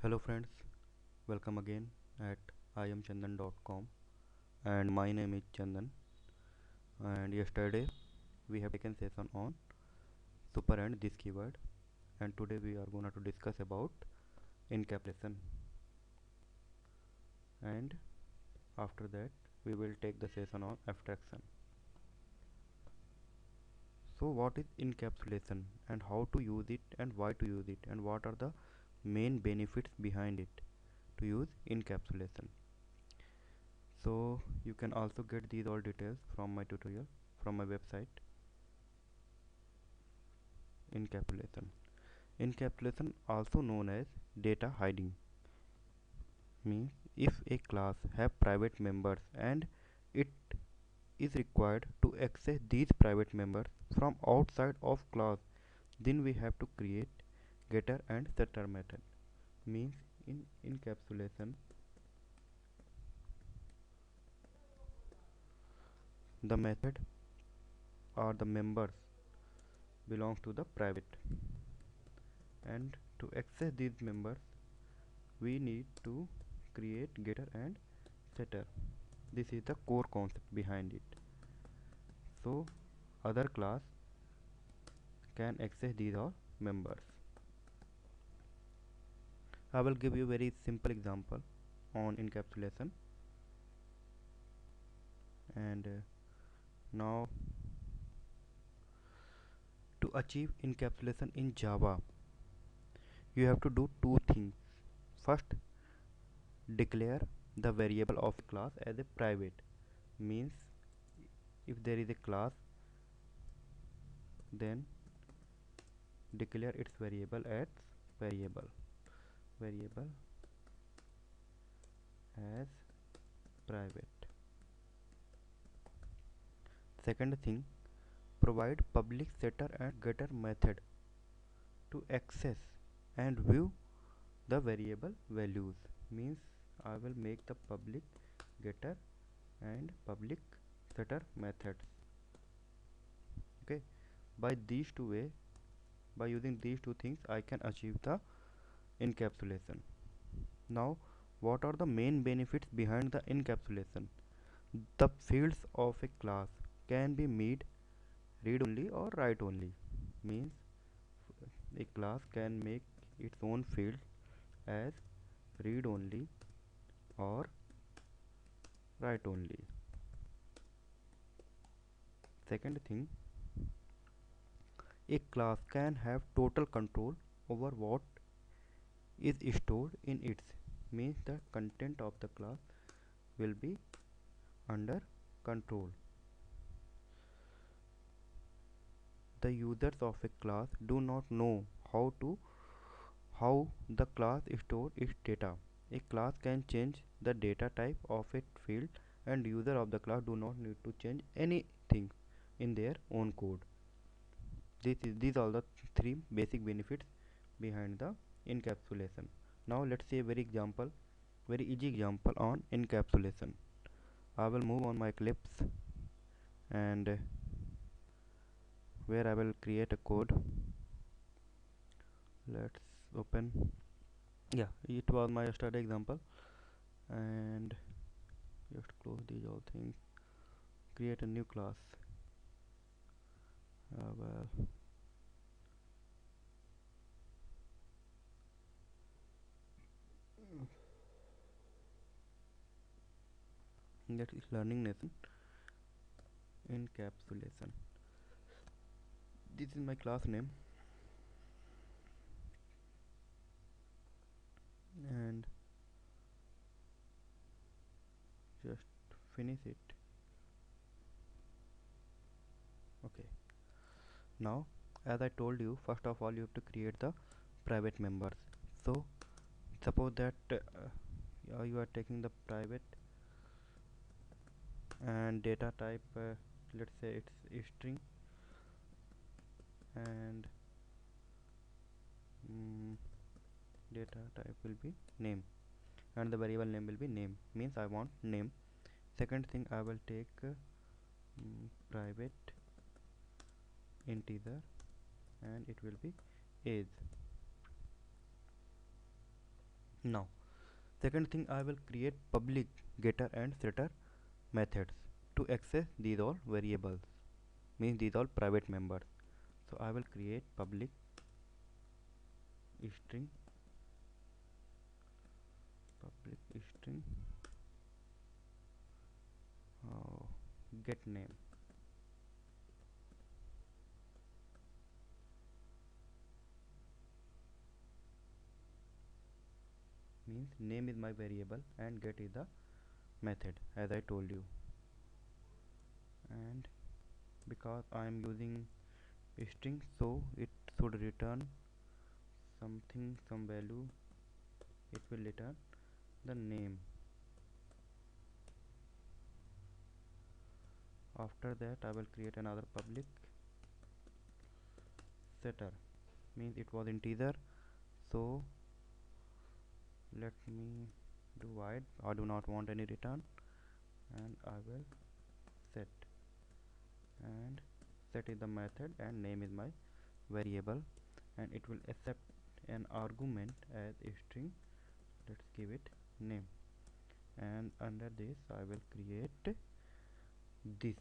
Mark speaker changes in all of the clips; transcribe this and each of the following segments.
Speaker 1: Hello friends, welcome again at iamchandan.com, and my name is Chandan. And yesterday we have taken session on super and this keyword, and today we are going to discuss about encapsulation, and after that we will take the session on abstraction. So what is encapsulation and how to use it and why to use it and what are the main benefits behind it to use encapsulation. So you can also get these all details from my tutorial from my website. Encapsulation. Encapsulation, also known as data hiding, means if a class have private members and it is required to access these private members from outside of class, then we have to create getter and setter method. Means in encapsulation, the method or the members belongs to the private, and to access these members we need to create getter and setter. This is the core concept behind it. So other class can access these all members. I will give you a very simple example on encapsulation. And now, to achieve encapsulation in Java, you have to do two things. First, declare the variable of a class as a private. Means if there is a class, then declare its variable as variable as private. Second thing, provide public setter and getter method to access and view the variable values. Means I will make the public getter and public setter methods. Okay, by these two way, by using these two things I can achieve the encapsulation. Now what are the main benefits behind the encapsulation? The fields of a class can be made read only or write only. Means a class can make its own field as read only or write only. Second thing, a class can have total control over what is stored in its. Means the content of the class will be under control. The users of a class do not know how the class stores its data. A class can change the data type of a field, and user of the class do not need to change anything in their own code. These are the three basic benefits behind the encapsulation. Now let's see a very easy example on encapsulation. I will move on my Eclipse, and where I will create a code. Let's open. Yeah, it was my yesterday example, and just close these all things. Create a new class. Well, that is Learning Nation encapsulation. This is my class name, and just finish it. Okay, now as I told you, first of all you have to create the private members. So suppose that you are taking the private and data type, let's say it's string, and data type will be name, and the variable name will be name. Means I want name. Second thing, I will take private integer, and it will be age. Now second thing, I will create public getter and setter methods to access these all variables, means these all private members. So I will create public string, public string get name, means name is my variable and get is the method as I told you. And because I am using string, so it should return something, some value. It will return the name. After that I will create another public setter, means it was integer, so let me do void. I do not want any return, and I will set, and set is the method and name is my variable, and it will accept an argument as a string. Let's give it name, and under this I will create this.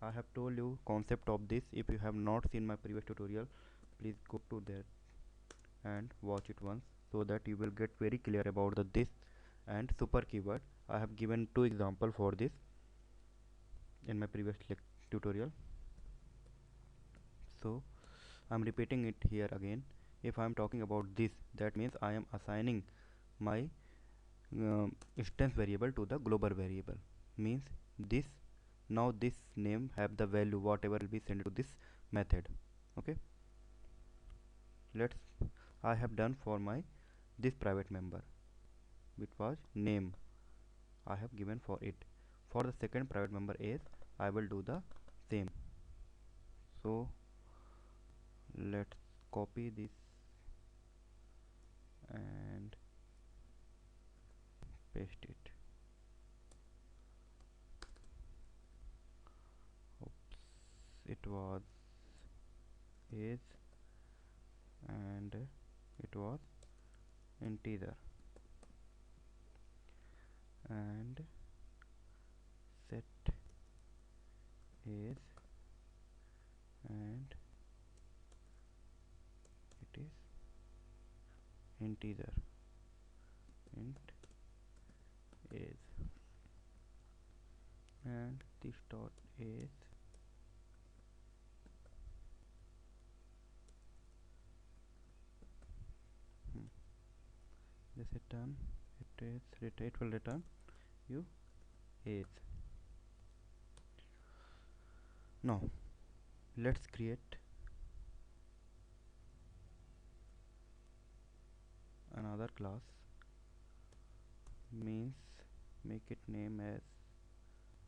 Speaker 1: I have told you concept of this. If you have not seen my previous tutorial, please go to there and watch it once, so that you will get very clear about the this and super keyword. I have given two example for this in my previous tutorial, so I'm repeating it here again. If I'm talking about this, that means I am assigning my instance variable to the global variable, means this, now this name have the value whatever will be sent to this method. Okay, let's, I have done for my this private member, which was name, I have given for it. For the second private member is, I will do the same. So let's copy this and paste it. Oops, it was age and it was integer, and set age and it is integer, int age, and this dot age this return, it will return you age. Now let's create another class, means make it name as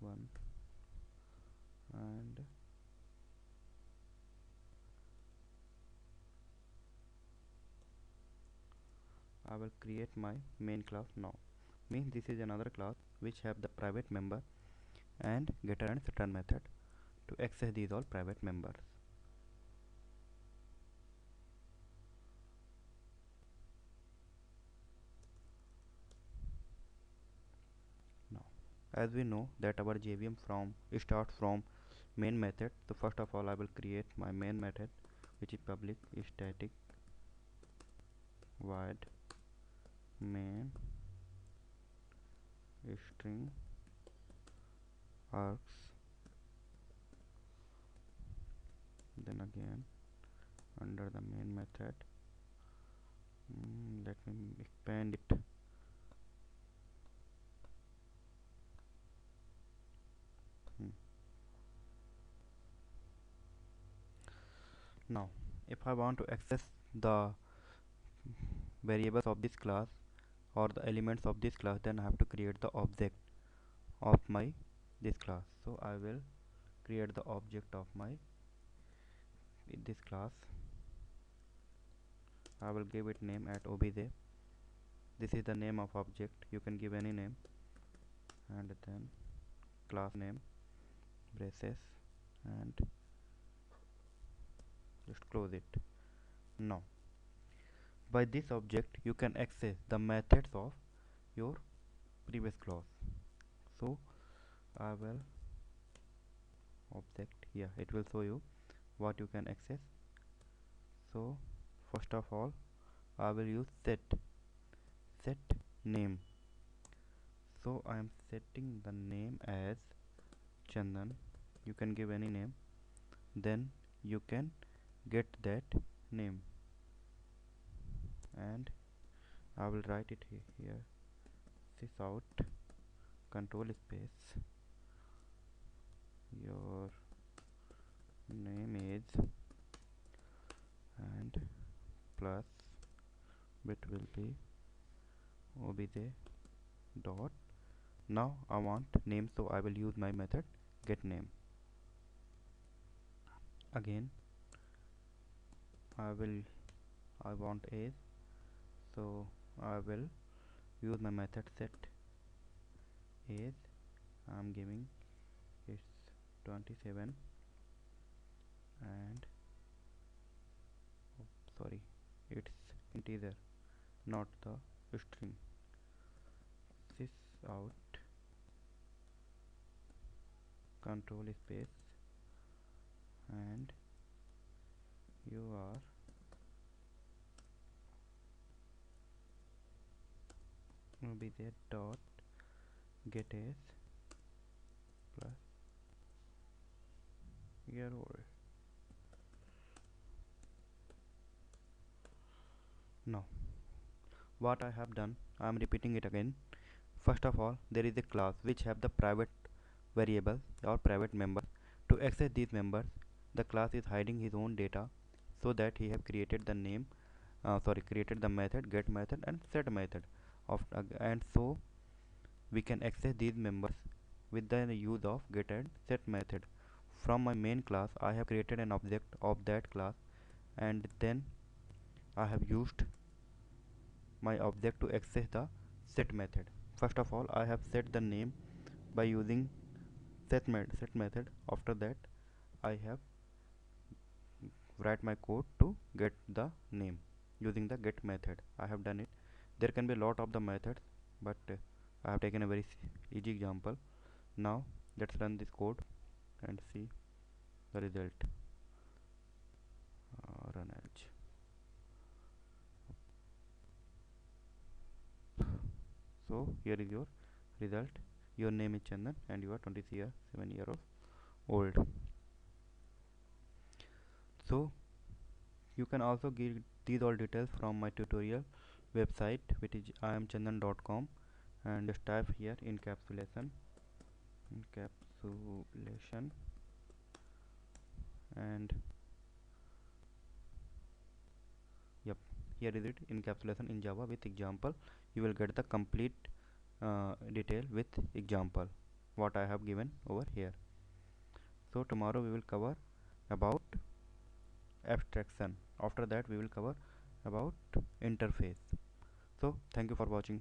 Speaker 1: 1, and I will create my main class now, means this is another class which have the private member and getter and setter method to access these all private members. Now as we know that our JVM from starts from main method, so first of all I will create my main method, which is public static void main string args, then again under the main method, let me expand it, now if I want to access the variables of this class or the elements of this class, then I have to create the object of my this class. So I will create the object of my this class. I will give it name at obj. This is the name of object, you can give any name, and then class name braces and just close it. Now By this object you can access the methods of your previous class. So I will object here, it will show you what you can access. So first of all I will use set name. So I am setting the name as Chandan. You can give any name, then you can get that name, and I will write it here. This out, control space, your name is, and plus bit will be obj dot. Now I want name, so I will use my method get name. Again I want age, so I will use my method set age. I'm giving it's 27, and sorry, it's integer, not the string. This out, control space, and you are be there dot get age plus year old. Now what I have done, I am repeating it again. First of all, there is a class which have the private variable or private member. To access these members, the class is hiding his own data, so that he have created the name created the method get method and set method of and so we can access these members with the use of get and set method. From my main class I have created an object of that class, and then I have used my object to access the set method. First of all, I have set the name by using set method. After that I have write my code to get the name using the get method. I have done it. There can be a lot of the methods, but I have taken a very easy example. Now let's run this code and see the result. Run edge. So here is your result. Your name is Chandan and you are 27 years old. So you can also get these all details from my tutorial website, which is iamchandan.com, and just type here encapsulation, and yep, here is it, encapsulation in Java with example. You will get the complete detail with example what I have given over here. So tomorrow we will cover about abstraction. After that we will cover about interface. So thank you for watching.